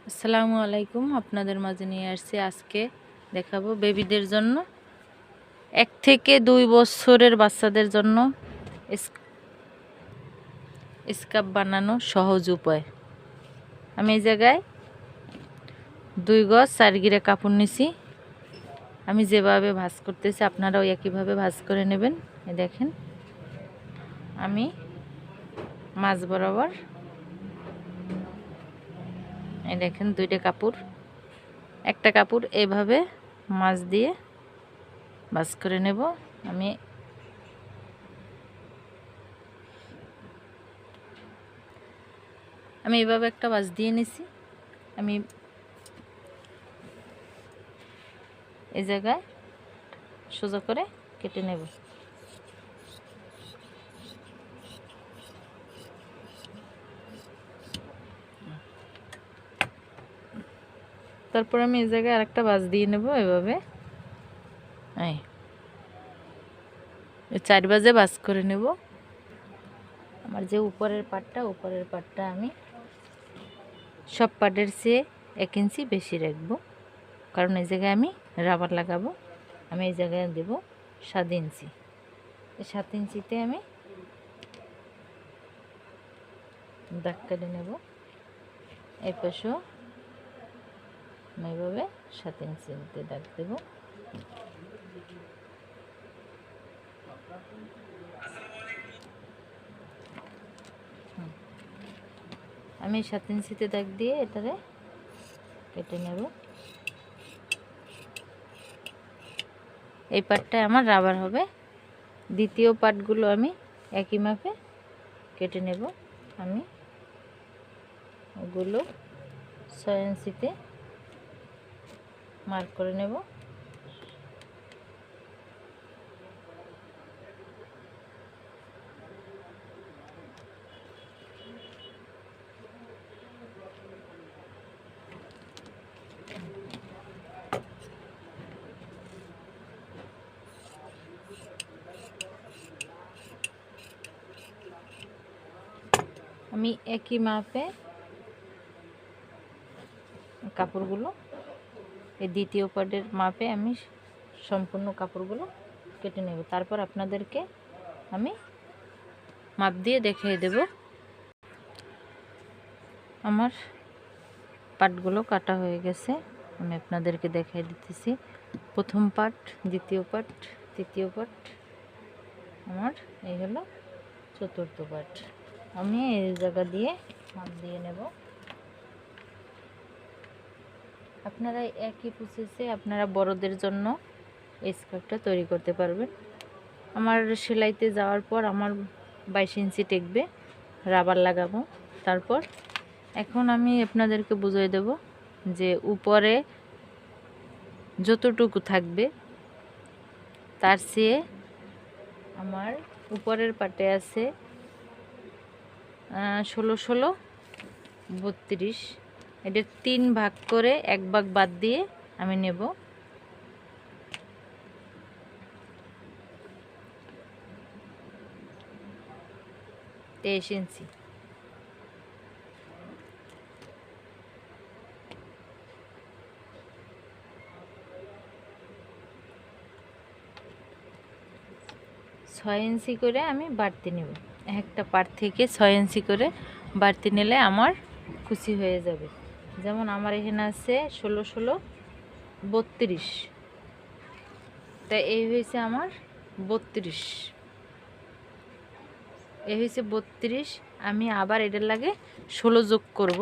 আসসালামু আলাইকুম। আপনাদের মাঝে নিয়ে আসছি আজকে দেখাবো বেবিদের জন্য 1 থেকে 2 বছরের বাচ্চাদের জন্য স্কার্ফ বানানো সহজ উপায়। আমি এই জায়গায় 2 গজ 4 গিরা কাপড় নিছি। আমি যেভাবে ভাঁজ করতেছি আপনারাও একইভাবে ভাঁজ করে নেবেন। এই দেখেন আমি মাঝ বরাবর এই দেখেন 2টা কাপড়, একটা কাপড় এইভাবে মাঝ দিয়ে ভাঁজ করে নেব। আমি এইভাবে একটা ভাঁজ দিয়ে নিছি। আমি এই জায়গায় সোজা করে কেটে নেব। তারপর আমি এই জায়গায় আরেকটা ভাঁজ দিয়ে নেব এভাবে। এই 4 ভাঁজে ভাঁজ করে নেব। আমার যে উপরের পাটটা আমি সব পাটের চেয়ে 1 ইঞ্চি বেশি রাখবো, কারণ এই জায়গায় আমি রাবার লাগাবো। আমি এই জায়গায় দেব 7 ইঞ্চি। এই 7 ইঞ্চিতে আমি দাগ কেটে নেব। এই পাশেও আমি এভাবে 7 ইঞ্চিতে দাগ দেব। আমি 7 ইঞ্চিতে দাগ দিয়ে এটারে কেটে নেব। এই পাটটা আমার রাবার হবে। দ্বিতীয় পাটগুলো আমি একই মাপে কেটে নেব। আমি ওগুলো 6 ইঞ্চিতে মার্ক করে নেব। আমি একই মাপে কাপড়গুলো এই দ্বিতীয় পাটের মাপে আমি সম্পূর্ণ কাপড়গুলো কেটে নেব। তারপর আপনাদেরকে আমি মাপ দিয়ে দেখিয়ে দেব। আমার পাটগুলো কাটা হয়ে গেছে, আমি আপনাদেরকে দেখিয়ে দিতেছি। প্রথম পাট, দ্বিতীয় পাট, তৃতীয় পাট, আমার এই হলো চতুর্থ পাট। আমি এই জায়গা দিয়ে মাপ দিয়ে নেব। আপনারা একই প্রসেসে আপনারা বড়দের জন্য এই স্কার্ফটা তৈরি করতে পারবেন। আমার সেলাইতে যাওয়ার পর আমার 22 ইঞ্চি টেকবে, রাবার লাগাবো। তারপর এখন আমি আপনাদেরকে বুঝিয়ে দেব যে উপরে যতটুকু থাকবে তার চেয়ে আমার উপরের পাটে আছে 16 16 32। এটা 3 ভাগ করে 1 ভাগ বাদ দিয়ে আমি নেব। তেইশ ইঞ্চি। ছয় ইঞ্চি করে আমি বাড়তি নেব। একটা পাট থেকে 6 ইঞ্চি করে বাড়তি নিলে আমার খুশি হয়ে যাবে। যেমন আমার এখানে আছে 16 16 32, তাই এই হয়েছে আমার 32। এই হয়েছে 32। আমি আবার এটার লাগে 16 যোগ করব।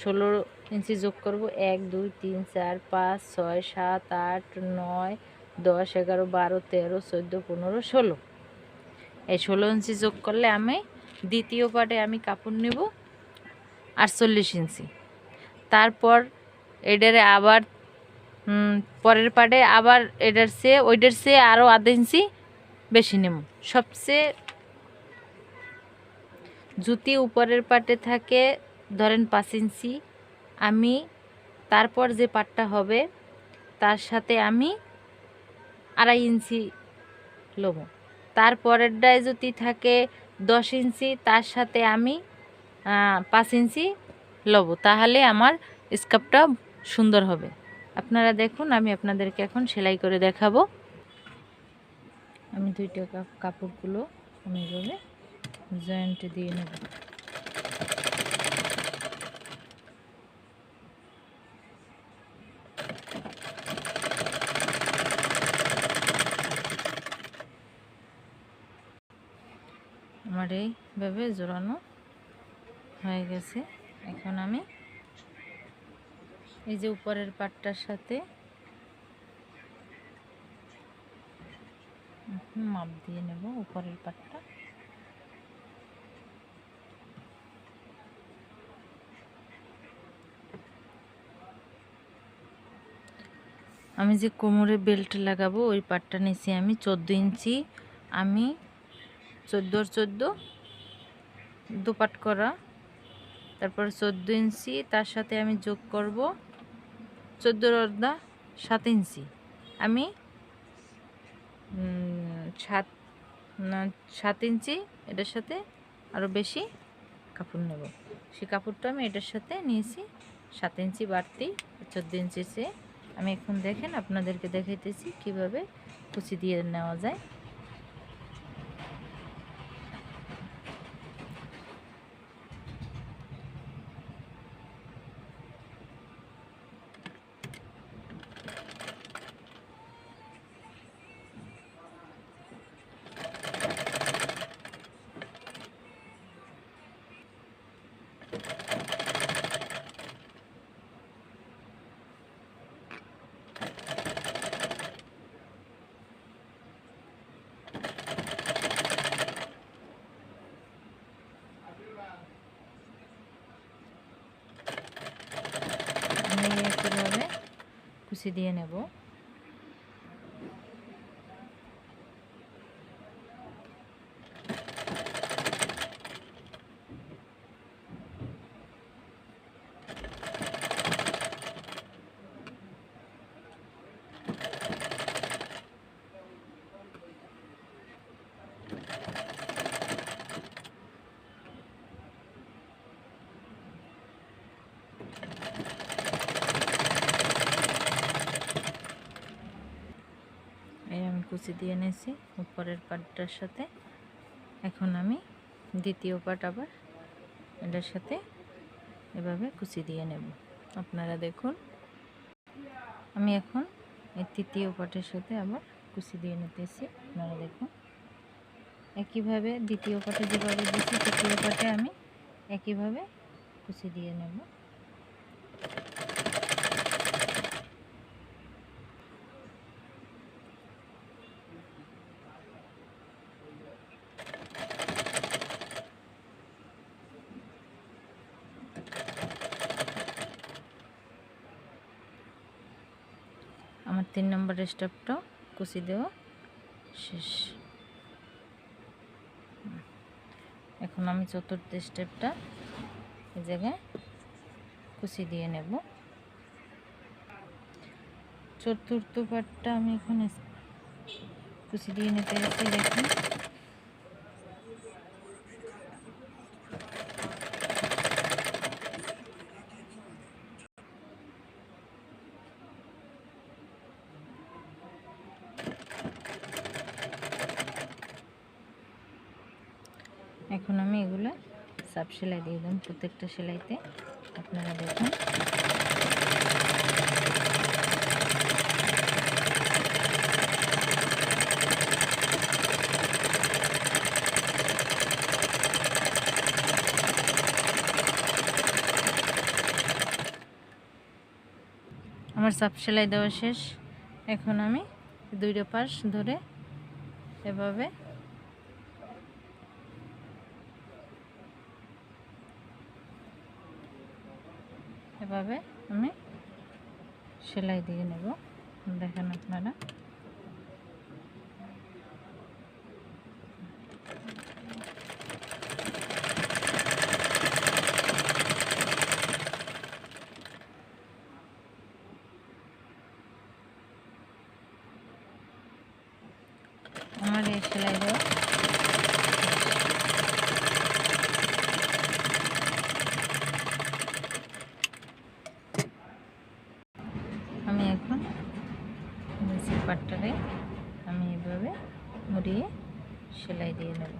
16 ইঞ্চি যোগ করব। 1 2 3 4 5 6 7 8 9 10 11 12 13 14 15 16। এই 16 ইঞ্চি যোগ করলে আমি দ্বিতীয় পাটে আমি কাপড় নেব 48 ইঞ্চি। তারপর এটারে আবার পরের পাটে আবার ওইটার চেয়ে আরও আধা ইঞ্চি বেশি নেব। সবচেয়ে জুতি উপরের পাটে থাকে ধরেন 5 ইঞ্চি, আমি তারপর যে পাটটা হবে তার সাথে আমি 2.5 ইঞ্চি লব। তারপরেরটায় যদি থাকে 10 ইঞ্চি, তার সাথে আমি 5 ইঞ্চি লব, তাহলে আমার স্কার্ফটা সুন্দর হবে। আপনারা দেখুন, আমি আপনাদেরকে এখন সেলাই করে দেখাবো। আমি দুইটা কাপড়গুলো আমি এভাবে জয়েন্টে দিয়ে নেব। আমার এইভাবে জোড়ানো হয়ে গেছে। এখন আমি এই যে উপরের পাটটার সাথে মাপ দিয়ে নেব উপরের পাটটা। আমি যে কোমরে বেল্ট লাগাবো ওই পাটটা নিয়েছি আমি 14 ইঞ্চি। আমি 14 দুপাট করা, তারপর 14 ইঞ্চি, তার সাথে আমি যোগ করব 14.7 ইঞ্চি। আমি 7 ইঞ্চি এটার সাথে আরও বেশি কাপড় নেব। সেই কাপড়টা আমি এটার সাথে নিয়েছি 7 ইঞ্চি বাড়তি, 14 ইঞ্চি চেয়ে। আমি এখন দেখেন আপনাদেরকে দেখাইতেছি কিভাবে কুচি দিয়ে নেওয়া যায়। আমি কিভাবে কুচি দিয়ে নেব। আমি কুচি দিয়ে নিয়েছি উপরের পাটটার সাথে। এখন আমি দ্বিতীয় পাট আবার এটার সাথে এভাবে কুচি দিয়ে নেব। আপনারা দেখুন, আমি এখন এই তৃতীয় পাটের সাথে আবার কুচি দিয়ে নিতেছি। আপনারা দেখুন, একইভাবে দ্বিতীয় পাটে যেভাবে দিয়েছি তৃতীয় পাটে আমি একইভাবে কুচি দিয়ে নেব। আমার 3 নম্বর স্টেপটা কুচি দেওয়া শেষ। এখন আমি চতুর্থ স্টেপটা এই জায়গায় কুচি দিয়ে নেব। চতুর্থ পাটটা আমি এখন কুচি দিয়ে নিতে গেছি। দেখুন, এখন আমি এগুলো সাপ সেলাই দিয়ে দিলাম প্রত্যেকটা সেলাইতে। আপনারা দেখুন, আমার সাপ সেলাই দেওয়া শেষ। এখন আমি দুইটা পাশ ধরে এভাবে আমি সেলাই দিয়ে নেব। দেখেন আপনারা, আমার এই সেলাই দেওয়া পাটটারে আমি এভাবে মুড়িয়ে সেলাই দিয়ে নেব।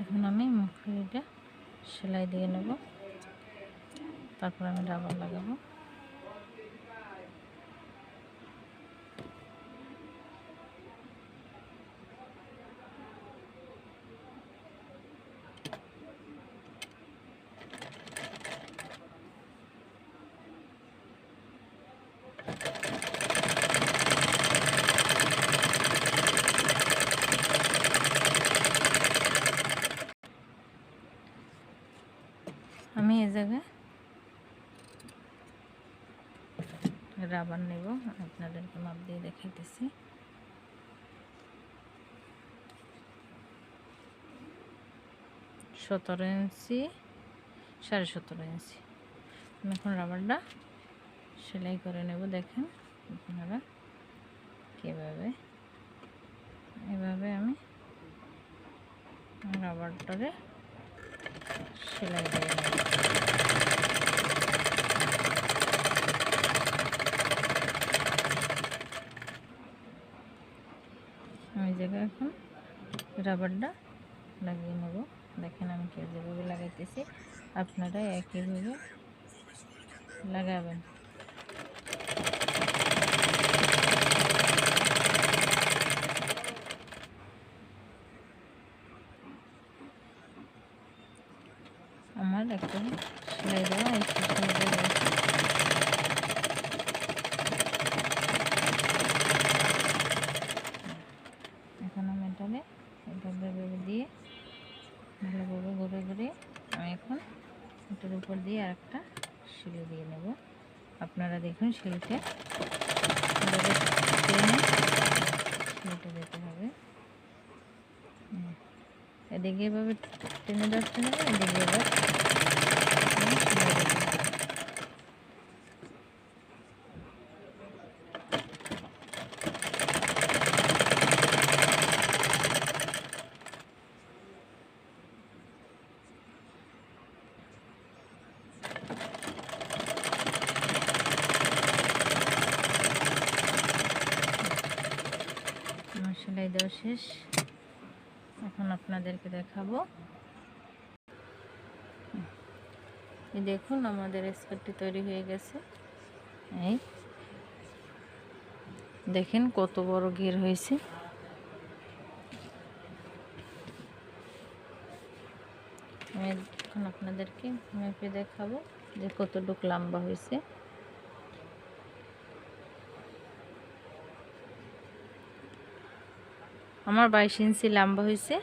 এখন আমি মুখটা সেলাই দিয়ে নেব, তারপর আমি রাবার লাগাবো। আমি এই জায়গায় রাবার নেব, আপনাদেরকে মাপ দিয়ে দেখাইতেছি। 17 ইঞ্চি 17.5 ইঞ্চি। আমি এখন রাবারটা সেলাই করে নেব। দেখেন আপনারা কীভাবে, এভাবে আমি রাবারটারে সেলাই দিয়ে নেব। আমি জায়গায় এখন রাবারটা লাগিয়ে নেব। দেখেন আমি যেভাবে লাগাইতেছি, আপনারা একইভাবে লাগাবেন। আমার একটা সেলাই দেওয়া এখন আমি এটারে দিয়ে ভালোভাবে ঘুরে ঘুরে আমি এখন এটার উপর দিয়ে আরেকটা সিলি দিয়ে নেব। আপনারা দেখুন সিলিটা দিতে হবে। এদিকে এভাবে টেনে ধরতে হবে, এদিকে এবার সেলাই দেওয়া শেষ। এখন আপনাদেরকে দেখাবো, এই দেখুন আমাদের স্কার্টটি তৈরি হয়ে গেছে। এই দেখেন কত বড় ঘের হয়েছে। আমি এখন আপনাদেরকে মেপে দেখাবো যে কতটুকু লম্বা হয়েছে। আমার 22 ইঞ্চি লম্বা হয়েছে।